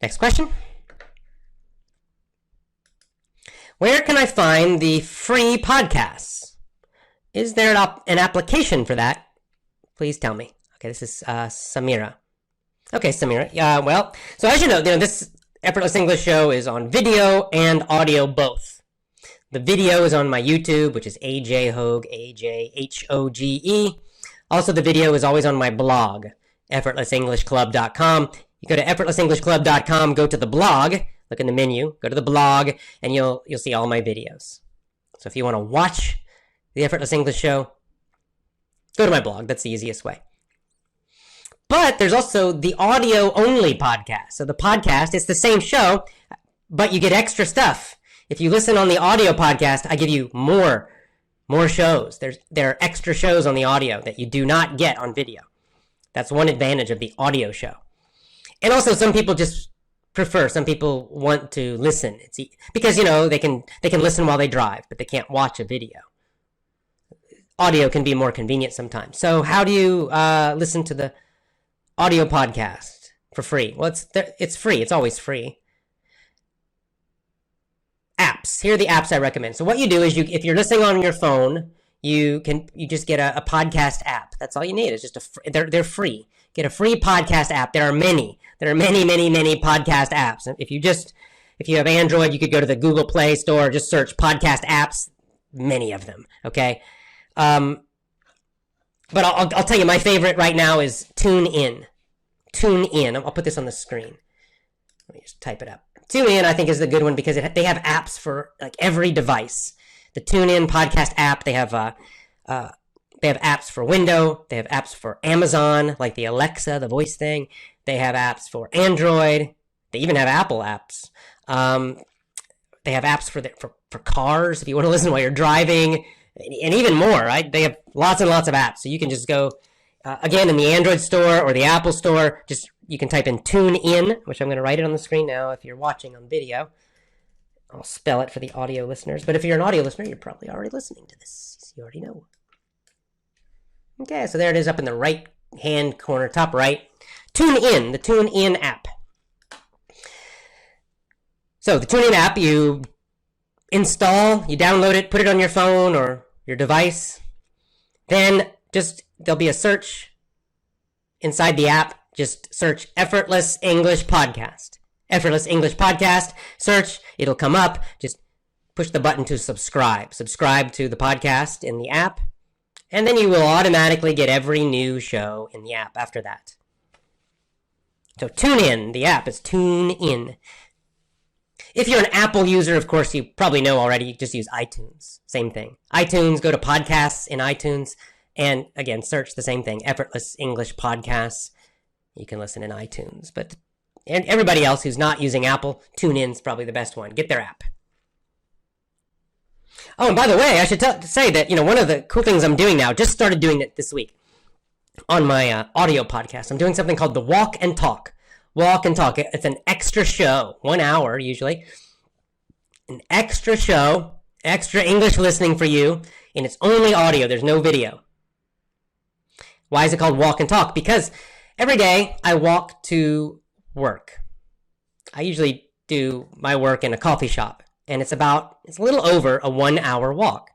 Next question. Where can I find the free podcasts? Is there an application for that? Please tell me. Okay, this is Samira. Okay, Samira. Well, so as you know, this Effortless English show is on video and audio both. The video is on my YouTube, which is AJ Hoge, AJHOGE. Also, the video is always on my blog, effortlessenglishclub.com. You go to effortlessenglishclub.com, go to the blog, look in the menu, go to the blog, and you'll see all my videos. So if you want to watch the Effortless English show, go to my blog. That's the easiest way. But there's also the audio-only podcast. So the podcast, it's the same show, but you get extra stuff. If you listen on the audio podcast, I give you more shows. There are extra shows on the audio that you do not get on video. That's one advantage of the audio show. And also, some people just prefer. Some people want to listen. Because, they can listen while they drive, but they can't watch a video. Audio can be more convenient sometimes. So how do you listen to the audio podcast for free? Well, it's free. It's always free. Apps. Here are the apps I recommend. So what you do is if you're listening on your phone, you just get a podcast app. That's all you need. It's just they're free. Get a free podcast app. There are many podcast apps. If you have Android, you could go to the Google Play Store, just search podcast apps. Many of them. Okay. But I'll tell you, my favorite right now is TuneIn. TuneIn. I'll put this on the screen. Let me just type it up. TuneIn, I think, is the good one because they have apps for like every device. The TuneIn podcast app, they have apps for Windows. They have apps for Amazon, like the Alexa, the voice thing. They have apps for Android. They even have Apple apps. They have apps for cars if you want to listen while you're driving, and even more. Right? They have lots and lots of apps, so you can just go again in the Android store or the Apple store. You can type in TuneIn, which I'm going to write it on the screen now if you're watching on video. I'll spell it for the audio listeners. But if you're an audio listener, you're probably already listening to this. You already know. Okay, so there it is up in the right-hand corner, top right. TuneIn, the TuneIn app. So the TuneIn app, you install, you download it, put it on your phone or your device. Then there'll be a search inside the app. Just search Effortless English Podcast. Effortless English Podcast. Search. It'll come up. Just push the button to subscribe. Subscribe to the podcast in the app. And then you will automatically get every new show in the app after that. So TuneIn. The app is TuneIn. If you're an Apple user, of course, you probably know already. You just use iTunes. Same thing. iTunes, go to podcasts in iTunes. And again, search the same thing. Effortless English Podcasts. You can listen in iTunes. And everybody else who's not using Apple, TuneIn's probably the best one. Get their app. Oh, and by the way, I should say that, one of the cool things I'm doing now, just started doing it this week on my audio podcast. I'm doing something called the Walk and Talk. Walk and Talk. It's an extra show, 1 hour usually. An extra show, extra English listening for you, and it's only audio. There's no video. Why is it called Walk and Talk? Because every day I walk to work. I usually do my work in a coffee shop, and it's a little over a 1 hour walk.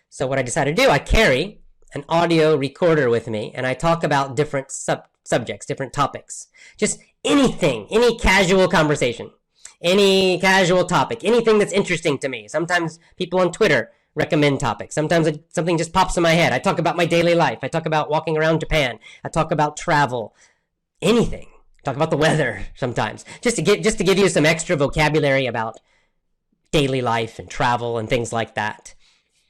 So what I decided to do, I carry an audio recorder with me, and I talk about different subjects, different topics. Just anything, any casual conversation, any casual topic, anything that's interesting to me. Sometimes people on Twitter recommend topics. Sometimes something just pops in my head. I talk about my daily life. I talk about walking around Japan. I talk about travel. Anything. Talk about the weather sometimes. Just to give you some extra vocabulary about daily life and travel and things like that.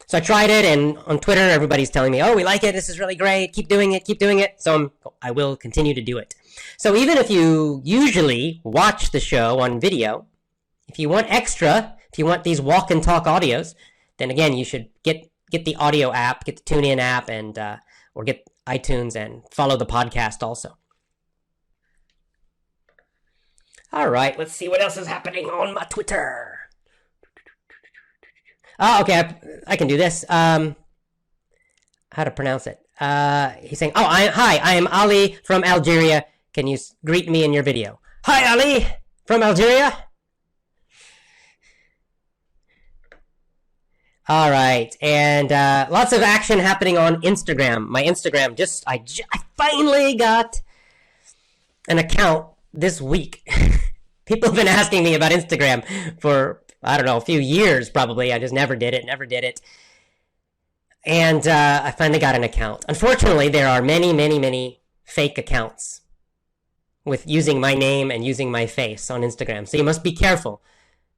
So I tried it, and on Twitter, everybody's telling me, oh, we like it. This is really great. Keep doing it. So I will continue to do it. So even if you usually watch the show on video, if you want extra, if you want these walk and talk audios, then again, you should get the audio app, get the TuneIn app, and or get iTunes and follow the podcast also. All right, let's see what else is happening on my Twitter. Oh, okay, I can do this. How to pronounce it? He's saying, hi, I am Ali from Algeria. Can you greet me in your video? Hi, Ali. from Algeria? All right, and lots of action happening on Instagram. My Instagram I finally got an account this week. People have been asking me about Instagram for, I don't know, a few years probably. I just never did it. And I finally got an account. Unfortunately, there are many fake accounts with using my name and using my face on Instagram. So you must be careful.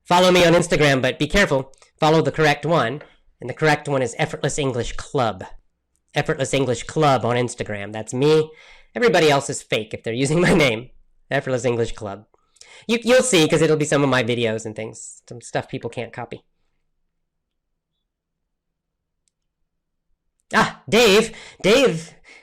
Follow me on Instagram, but be careful. Follow the correct one. And the correct one is Effortless English Club. Effortless English Club on Instagram. That's me. Everybody else is fake if they're using my name. Effortless English Club. You'll see, because it'll be some of my videos and things. Some stuff people can't copy. Dave,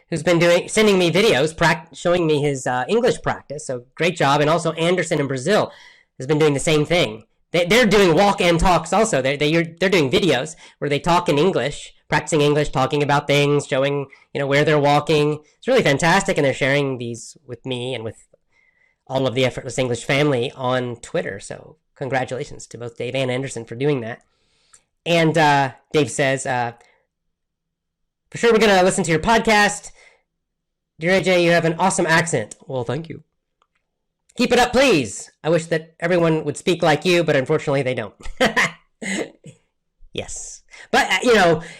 who's been sending me videos, showing me his English practice. So great job. And also Anderson in Brazil has been doing the same thing. They're doing walk and talks also. They're doing videos where they talk in English, practicing English, talking about things, showing where they're walking. It's really fantastic, and they're sharing these with me and with all of the Effortless English family on Twitter. So congratulations to both Dave and Anderson for doing that. And Dave says, for sure we're going to listen to your podcast. Dear AJ, you have an awesome accent. Well, thank you. Keep it up, please. I wish that everyone would speak like you, but unfortunately they don't. Yes. But,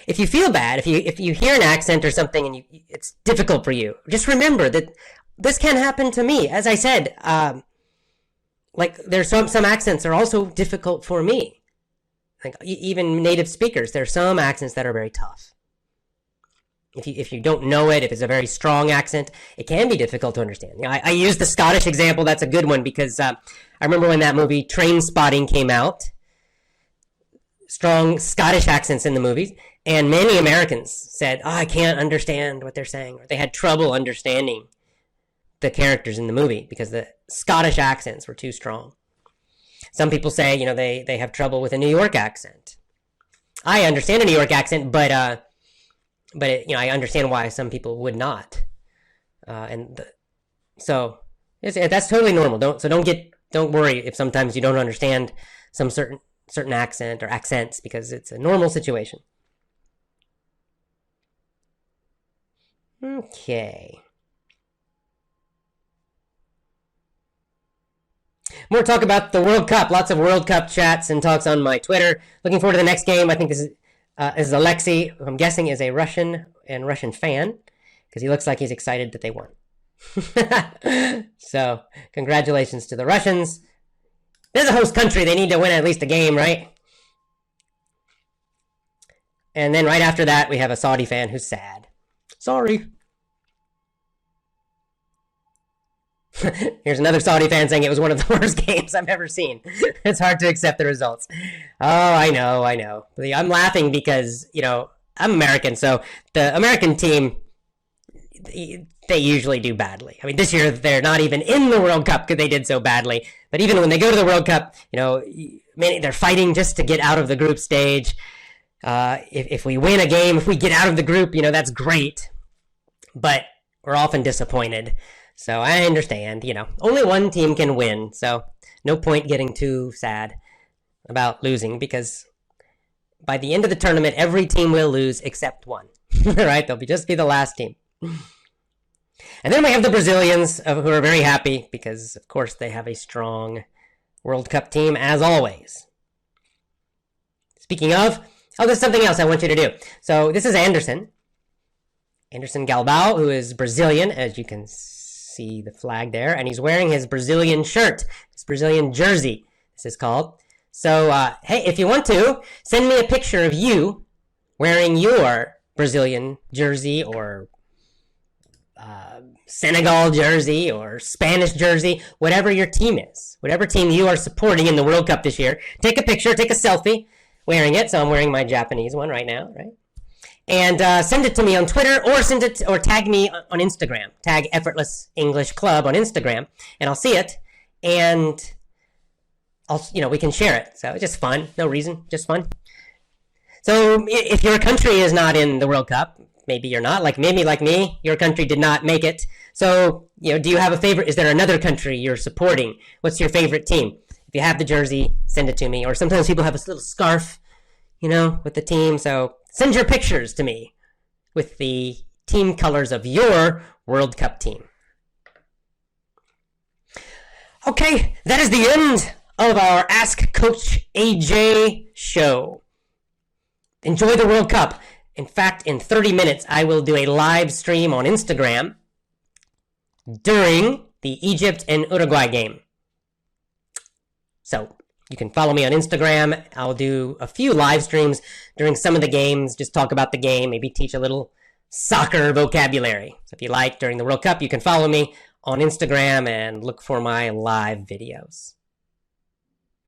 if you feel bad, if you hear an accent or something and it's difficult for you, just remember that this can happen to me. As I said, there's some accents are also difficult for me. Like even native speakers, there are some accents that are very tough. If you don't know it, if it's a very strong accent, it can be difficult to understand. I use the Scottish example. That's a good one because I remember when that movie Train Spotting came out. Strong Scottish accents in the movies, and many Americans said, I can't understand what they're saying, or they had trouble understanding the characters in the movie because the Scottish accents were too strong. Some people say, they have trouble with a New York accent. I understand a New York accent, but I understand why some people would not. So that's totally normal. Don't worry if sometimes you don't understand some certain accent or accents, because it's a normal situation. Okay. More talk about the World Cup. Lots of World Cup chats and talks on my Twitter. Looking forward to the next game. I think this is Alexei, who I'm guessing is a Russian fan, because he looks like he's excited that they won. So, congratulations to the Russians. They're the host country. They need to win at least a game, right? And then right after that, we have a Saudi fan who's sad. Sorry. Here's another Saudi fan saying it was one of the worst games I've ever seen. It's hard to accept the results. Oh, I know. I'm laughing because, I'm American, so the American team, they usually do badly. I mean, this year they're not even in the World Cup because they did so badly. But even when they go to the World Cup, they're fighting just to get out of the group stage. If we win a game, if we get out of the group, that's great. But we're often disappointed. So I understand, only one team can win. So no point getting too sad about losing, because by the end of the tournament, every team will lose except one. Right? They'll just be the last team. And then we have the Brazilians, who are very happy because, of course, they have a strong World Cup team, as always. Speaking of, there's something else I want you to do. So this is Anderson Galbao, who is Brazilian, as you can see the flag there, and he's wearing his Brazilian shirt, his Brazilian jersey, this is called. So, hey, if you want to, send me a picture of you wearing your Brazilian jersey, or Senegal jersey, or Spanish jersey, whatever your team is, whatever team you are supporting in the World Cup this year. Take a picture, take a selfie wearing it. So I'm wearing my Japanese one right now, right? And send it to me on Twitter, or tag me on Instagram. Tag Effortless English Club on Instagram, and I'll see it, and we can share it. So it's just fun, no reason, just fun. So if your country is not in the World Cup, maybe you're not. Maybe like me, your country did not make it. So, do you have a favorite? Is there another country you're supporting? What's your favorite team? If you have the jersey, send it to me. Or sometimes people have a little scarf, with the team. So send your pictures to me with the team colors of your World Cup team. Okay, that is the end of our Ask Coach AJ show. Enjoy the World Cup. In fact, in 30 minutes, I will do a live stream on Instagram during the Egypt and Uruguay game. So you can follow me on Instagram. I'll do a few live streams during some of the games, just talk about the game, maybe teach a little soccer vocabulary. So if you like, during the World Cup, you can follow me on Instagram and look for my live videos.